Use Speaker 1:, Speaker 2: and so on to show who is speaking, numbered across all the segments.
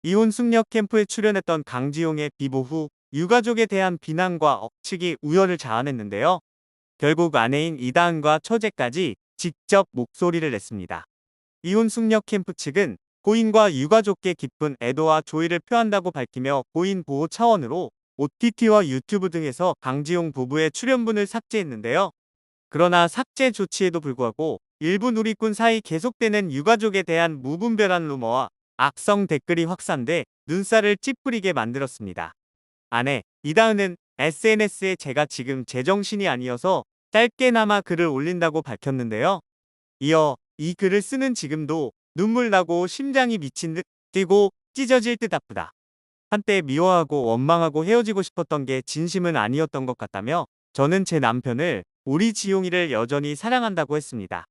Speaker 1: 이혼 숙녀 캠프에 출연했던 강지용의 비보 후 유가족에 대한 비난과 억측이 우열을 자아냈는데요. 결국 아내인 이다은과 처제까지 직접 목소리를 냈습니다. 이혼 숙녀 캠프 측은 고인과 유가족께 깊은 애도와 조의를 표한다고 밝히며 고인 보호 차원으로 OTT와 유튜브 등에서 강지용 부부의 출연분을 삭제했는데요. 그러나 삭제 조치에도 불구하고 일부 누리꾼 사이 계속되는 유가족에 대한 무분별한 루머와 악성 댓글이 확산돼 눈살을 찌푸리게 만들었습니다. 아내 이다은은 SNS에 제가 지금 제정신이 아니어서 짧게나마 글을 올린다고 밝혔는데요. 이어 이 글을 쓰는 지금도 눈물 나고 심장이 미친 듯 뛰고 찢어질 듯 아프다. 한때 미워하고 원망하고 헤어지고 싶었던 게 진심은 아니었던 것 같다며 저는 제 남편을 우리 지용이를 여전히 사랑한다고 했습니다.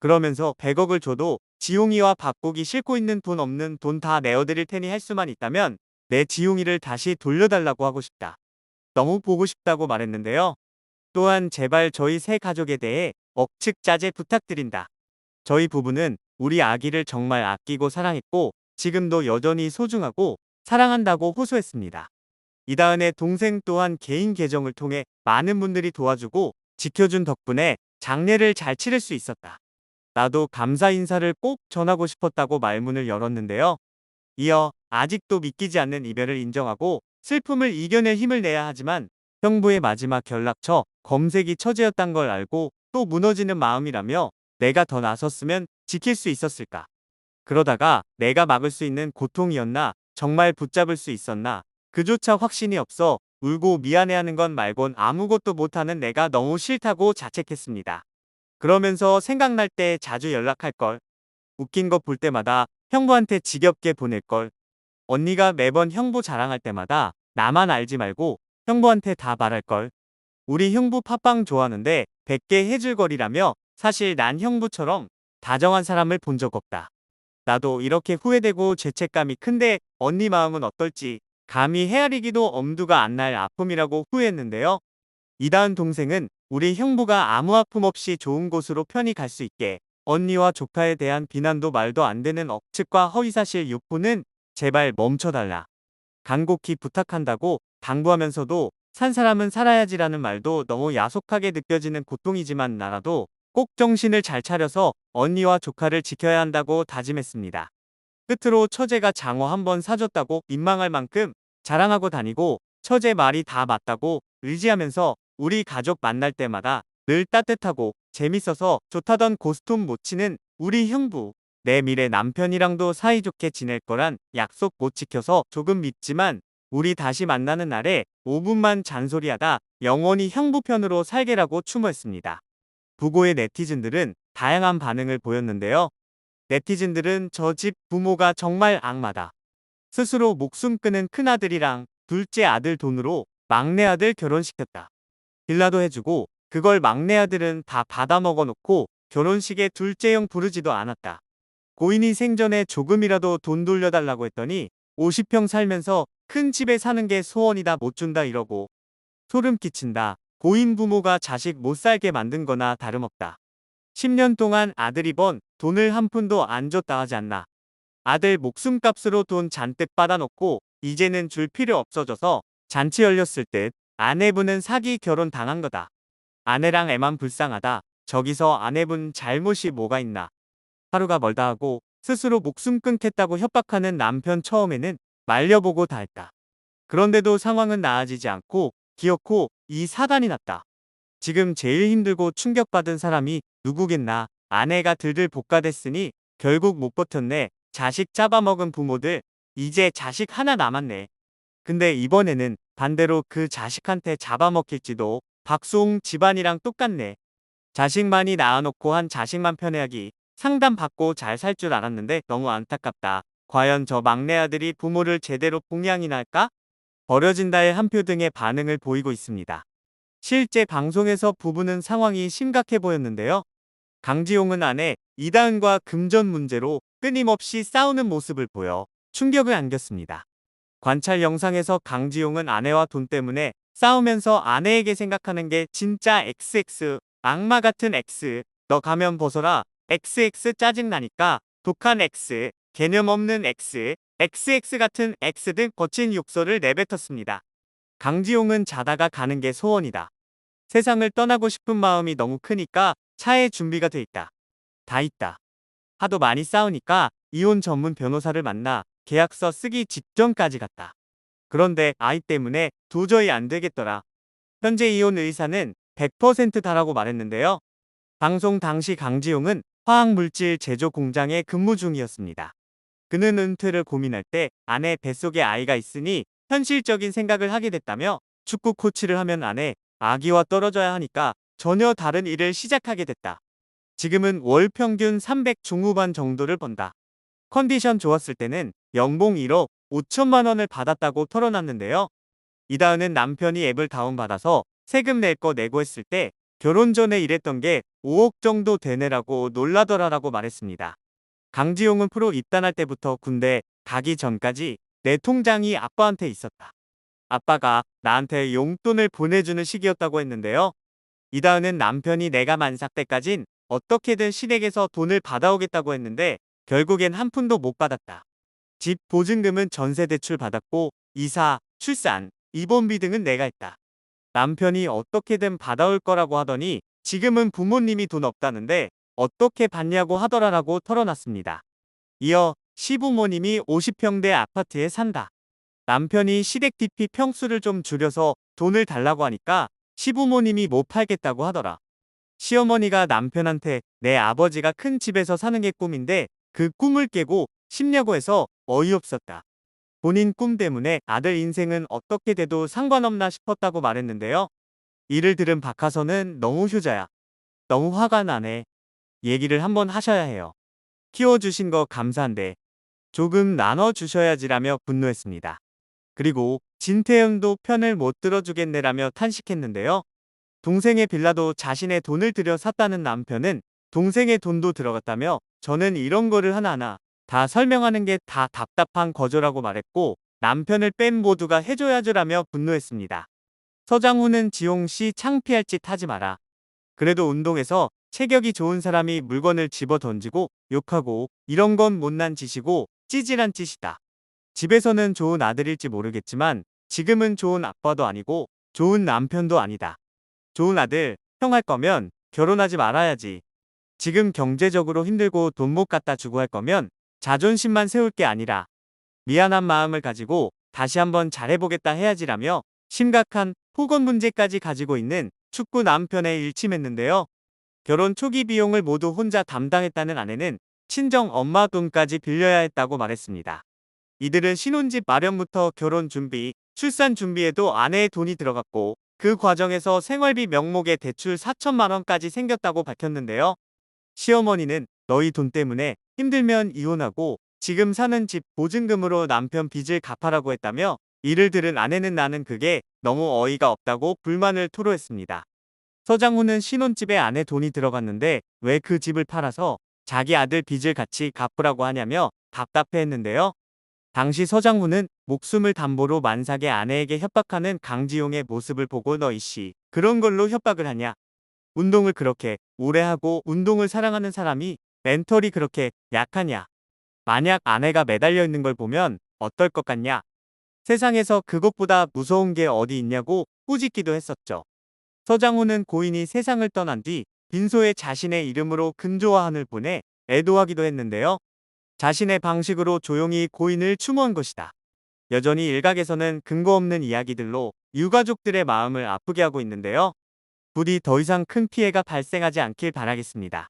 Speaker 1: 그러면서 100억을 줘도 지용이와 바꾸기 싫고 있는 돈 없는 돈 다 내어드릴 테니 할 수만 있다면 내 지용이를 다시 돌려달라고 하고 싶다. 너무 보고 싶다고 말했는데요. 또한 제발 저희 세 가족에 대해 억측 자제 부탁드린다. 저희 부부는 우리 아기를 정말 아끼고 사랑했고 지금도 여전히 소중하고 사랑한다고 호소했습니다. 이다은의 동생 또한 개인 계정을 통해 많은 분들이 도와주고 지켜준 덕분에 장례를 잘 치를 수 있었다. 나도 감사 인사를 꼭 전하고 싶었다고 말문을 열었는데요. 이어 아직도 믿기지 않는 이별을 인정하고 슬픔을 이겨낼 힘을 내야 하지만 형부의 마지막 연락처 검색이 처제였단 걸 알고 또 무너지는 마음이라며 내가 더 나섰으면 지킬 수 있었을까? 그러다가 내가 막을 수 있는 고통이었나? 정말 붙잡을 수 있었나? 그조차 확신이 없어 울고 미안해하는 건 말곤 아무것도 못하는 내가 너무 싫다고 자책했습니다. 그러면서 생각날 때 자주 연락할 걸. 웃긴 거 볼 때마다 형부한테 지겹게 보낼 걸. 언니가 매번 형부 자랑할 때마다 나만 알지 말고 형부한테 다 말할 걸. 우리 형부 팟빵 좋아하는데 100개 해줄거리라며 사실 난 형부처럼 다정한 사람을 본 적 없다. 나도 이렇게 후회되고 죄책감이 큰데 언니 마음은 어떨지 감히 헤아리기도 엄두가 안 날 아픔이라고 후회했는데요. 이다은 동생은 우리 형부가 아무 아픔 없이 좋은 곳으로 편히 갈 수 있게 언니와 조카에 대한 비난도 말도 안 되는 억측과 허위사실 유포는 제발 멈춰달라. 간곡히 부탁한다고 당부하면서도 산 사람은 살아야지라는 말도 너무 야속하게 느껴지는 고통이지만 나라도 꼭 정신을 잘 차려서 언니와 조카를 지켜야 한다고 다짐했습니다. 끝으로 처제가 장어 한번 사줬다고 민망할 만큼 자랑하고 다니고 처제 말이 다 맞다고 의지하면서 우리 가족 만날 때마다 늘 따뜻하고 재밌어서 좋다던 고스톱 못 치는 우리 형부. 내 미래 남편이랑도 사이좋게 지낼 거란 약속 못 지켜서 조금 밉지만 우리 다시 만나는 날에 5분만 잔소리하다 영원히 형부 편으로 살게라고 추모했습니다. 부고의 네티즌들은 다양한 반응을 보였는데요. 네티즌들은 저 집 부모가 정말 악마다. 스스로 목숨 끊은 큰아들이랑 둘째 아들 돈으로 막내 아들 결혼시켰다. 빌라도 해주고 그걸 막내 아들은 다 받아먹어 놓고 결혼식에 둘째 형 부르지도 않았다. 고인이 생전에 조금이라도 돈 돌려달라고 했더니 50평 살면서 큰 집에 사는 게 소원이다 못 준다 이러고 소름 끼친다. 고인 부모가 자식 못 살게 만든 거나 다름없다. 10년 동안 아들이 번 돈을 한 푼도 안 줬다 하지 않나. 아들 목숨값으로 돈 잔뜩 받아놓고 이제는 줄 필요 없어져서 잔치 열렸을 듯 아내분은 사기 결혼 당한 거다. 아내랑 애만 불쌍하다. 저기서 아내분 잘못이 뭐가 있나. 하루가 멀다 하고 스스로 목숨 끊겠다고 협박하는 남편 처음에는 말려보고 다 했다. 그런데도 상황은 나아지지 않고 기어코 이 사단이 났다. 지금 제일 힘들고 충격받은 사람이 누구겠나. 아내가 들들 볶아댔으니 결국 못 버텼네. 자식 잡아먹은 부모들 이제 자식 하나 남았네. 근데 이번에는 반대로 그 자식한테 잡아먹힐지도. 박수홍 집안이랑 똑같네. 자식만이 낳아놓고 한 자식만 편애하기. 상담받고 잘 살 줄 알았는데 너무 안타깝다. 과연 저 막내 아들이 부모를 제대로 봉양이나 할까? 버려진다의 한 표 등의 반응을 보이고 있습니다. 실제 방송에서 부부는 상황이 심각해 보였는데요. 강지용은 아내 이다은과 금전 문제로 끊임없이 싸우는 모습을 보여 충격을 안겼습니다. 관찰 영상에서 강지용은 아내와 돈 때문에 싸우면서 아내에게 생각하는 게 진짜 XX 악마 같은 X 너 가면 벗어라 XX 짜증나니까 독한 X 개념 없는 X XX 같은 X 등 거친 욕설을 내뱉었습니다. 강지용은 자다가 가는 게 소원이다. 세상을 떠나고 싶은 마음이 너무 크니까 차에 준비가 돼 있다. 다 있다. 하도 많이 싸우니까 이혼 전문 변호사를 만나 계약서 쓰기 직전까지 갔다. 그런데 아이 때문에 도저히 안 되겠더라. 현재 이혼 의사는 100%다라고 말했는데요. 방송 당시 강지용은 화학물질 제조 공장에 근무 중이었습니다. 그는 은퇴를 고민할 때 아내 뱃속에 아이가 있으니 현실적인 생각을 하게 됐다며 축구 코치를 하면 아내, 아기와 떨어져야 하니까 전혀 다른 일을 시작하게 됐다. 지금은 월 평균 300 중후반 정도를 번다. 컨디션 좋았을 때는 연봉 1억 5천만 원을 받았다고 털어놨는데요. 이다은은 남편이 앱을 다운받아서 세금 낼 거 내고 했을 때 결혼 전에 일했던 게 5억 정도 되네라고 놀라더라라고 말했습니다. 강지용은 프로 입단할 때부터 군대 가기 전까지 내 통장이 아빠한테 있었다. 아빠가 나한테 용돈을 보내주는 시기였다고 했는데요. 이다은은 남편이 내가 만삭 때까진 어떻게든 시댁에서 돈을 받아오겠다고 했는데 결국엔 한 푼도 못 받았다. 집 보증금은 전세 대출 받았고 이사, 출산, 입원비 등은 내가 했다. 남편이 어떻게든 받아올 거라고 하더니 지금은 부모님이 돈 없다는데 어떻게 받냐고 하더라라고 털어놨습니다. 이어 시부모님이 50평대 아파트에 산다. 남편이 시댁 DP 평수를 좀 줄여서 돈을 달라고 하니까 시부모님이 못 팔겠다고 하더라. 시어머니가 남편한테 내 아버지가 큰 집에서 사는 게 꿈인데 그 꿈을 깨고 싶냐고 해서 어이없었다. 본인 꿈 때문에 아들 인생은 어떻게 돼도 상관없나 싶었다고 말했는데요. 이를 들은 박하선은 너무 효자야. 너무 화가 나네. 얘기를 한번 하셔야 해요. 키워주신 거 감사한데 조금 나눠주셔야지라며 분노했습니다. 그리고 진태현도 편을 못 들어주겠네라며 탄식했는데요. 동생의 빌라도 자신의 돈을 들여 샀다는 남편은 동생의 돈도 들어갔다며 저는 이런 거를 하나하나 다 설명하는 게 다 답답한 거죠라고 말했고 남편을 뺀 모두가 해줘야죠라며 분노했습니다. 서장훈은 지용씨 창피할 짓 하지 마라. 그래도 운동에서 체격이 좋은 사람이 물건을 집어 던지고 욕하고 이런 건 못난 짓이고 찌질한 짓이다. 집에서는 좋은 아들일지 모르겠지만 지금은 좋은 아빠도 아니고 좋은 남편도 아니다. 좋은 아들, 형 할 거면 결혼하지 말아야지. 지금 경제적으로 힘들고 돈 못 갖다 주고 할 거면 자존심만 세울 게 아니라 미안한 마음을 가지고 다시 한번 잘해보겠다 해야지라며 심각한 폭언 문제까지 가지고 있는 축구 남편에 일침했는데요. 결혼 초기 비용을 모두 혼자 담당했다는 아내는 친정 엄마 돈까지 빌려야 했다고 말했습니다. 이들은 신혼집 마련부터 결혼 준비, 출산 준비에도 아내의 돈이 들어갔고 그 과정에서 생활비 명목의 대출 4천만 원까지 생겼다고 밝혔는데요. 시어머니는 너희 돈 때문에 힘들면 이혼하고 지금 사는 집 보증금으로 남편 빚을 갚아라고 했다며 이를 들은 아내는 나는 그게 너무 어이가 없다고 불만을 토로했습니다. 서장훈은 신혼집에 아내 돈이 들어갔는데 왜 그 집을 팔아서 자기 아들 빚을 같이 갚으라고 하냐며 답답해했는데요. 당시 서장훈은 목숨을 담보로 만삭의 아내에게 협박하는 강지용의 모습을 보고 너 이씨 그런 걸로 협박을 하냐. 운동을 그렇게 오래 하고 운동을 사랑하는 사람이 멘털이 그렇게 약하냐. 만약 아내가 매달려 있는 걸 보면 어떨 것 같냐. 세상에서 그것보다 무서운 게 어디 있냐고 꾸짖기도 했었죠. 서장훈은 고인이 세상을 떠난 뒤 빈소에 자신의 이름으로 근조화환을 보내 애도하기도 했는데요. 자신의 방식으로 조용히 고인을 추모한 것이다. 여전히 일각에서는 근거 없는 이야기들로 유가족들의 마음을 아프게 하고 있는데요. 부디 더 이상 큰 피해가 발생하지 않길 바라겠습니다.